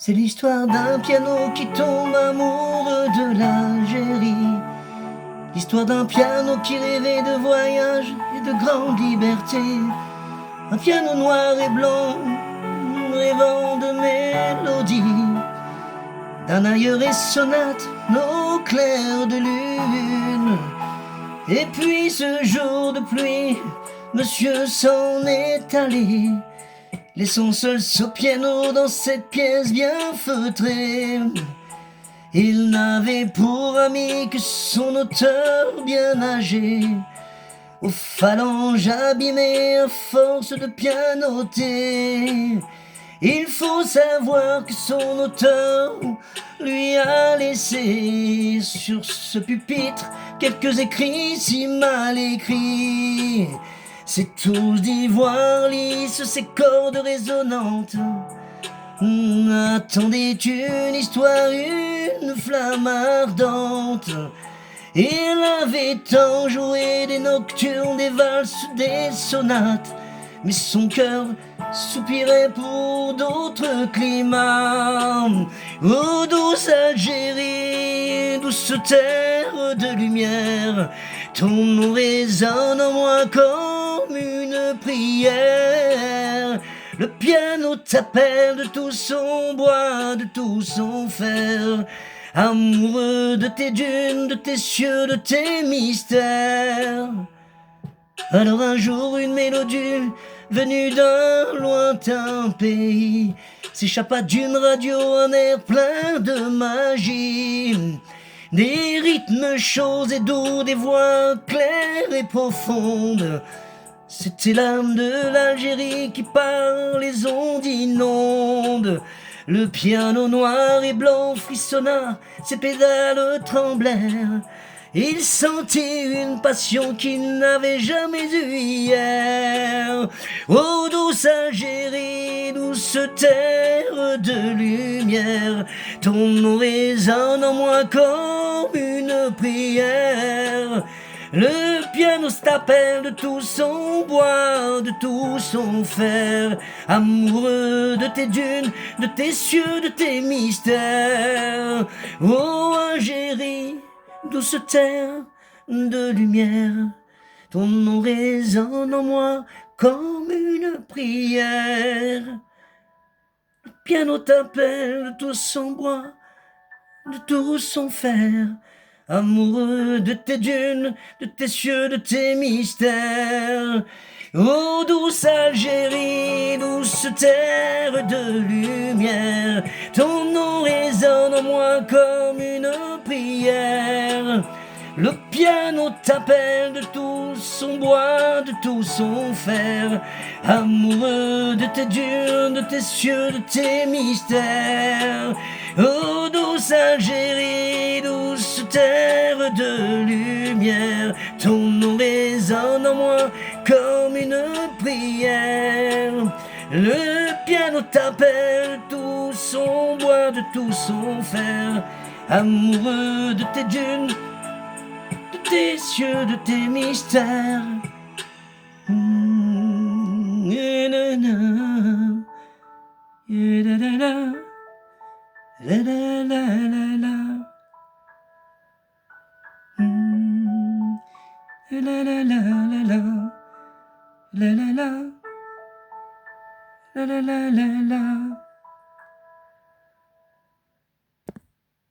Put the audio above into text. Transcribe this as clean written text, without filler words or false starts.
C'est l'histoire d'un piano qui tombe amoureux de l'Algérie. L'histoire d'un piano qui rêvait de voyage et de grande liberté. Un piano noir et blanc, rêvant de mélodie. D'un ailleurs et sonate, nos clairs de lune. Et puis ce jour de pluie, monsieur s'en est allé, laissant seul ce piano dans cette pièce bien feutrée. Il n'avait pour ami que son auteur bien âgé, aux phalanges abîmées à force de pianoter. Il faut savoir que son auteur lui a laissé sur ce pupitre quelques écrits si mal écrits. C'est tous d'ivoire lisse, ces cordes résonnantes. Attendez une histoire, une flamme ardente. Il avait tant joué des nocturnes, des valses, des sonates, mais son cœur soupirait pour d'autres climats. Ô douce Algérie, douce terre de lumière, ton nom résonne en moi comme une prière. Le piano t'appelle de tout son bois, de tout son fer, amoureux de tes dunes, de tes cieux, de tes mystères. Alors un jour une mélodie venue d'un lointain pays s'échappa d'une radio, un air plein de magie. Des rythmes chauds et doux, des voix claires et profondes. C'était l'âme de l'Algérie qui par les ondes inondes. Le piano noir et blanc frissonna, ses pédales tremblèrent. Il sentit une passion qu'il n'avait jamais eue hier. Ô douce Algérie, douce terre de lumière, ton nom résonne en moi comme une prière. Le piano t'appelle de tout son bois, de tout son fer, amoureux de tes dunes, de tes cieux, de tes mystères. Ô Algérie, douce terre de lumière, ton nom résonne en moi comme une prière. Le piano t'appelle de tout son bois, de tout son fer, amoureux de tes dunes, de tes cieux, de tes mystères. Ô douce Algérie, douce terre de lumière, ton nom résonne en moi comme une prière. Le piano t'appelle de tout son bois, de tout son fer, amoureux de tes dunes, de tes cieux, de tes mystères. Ô douce Algérie, douce terre de lumière, ton nom résonne en moi comme une prière. Le piano t'appelle de tout son bois, de tout son fer, amoureux de tes dunes, de tes cieux, de tes mystères. La la la la la. La la la la la. La la la. La la la la la.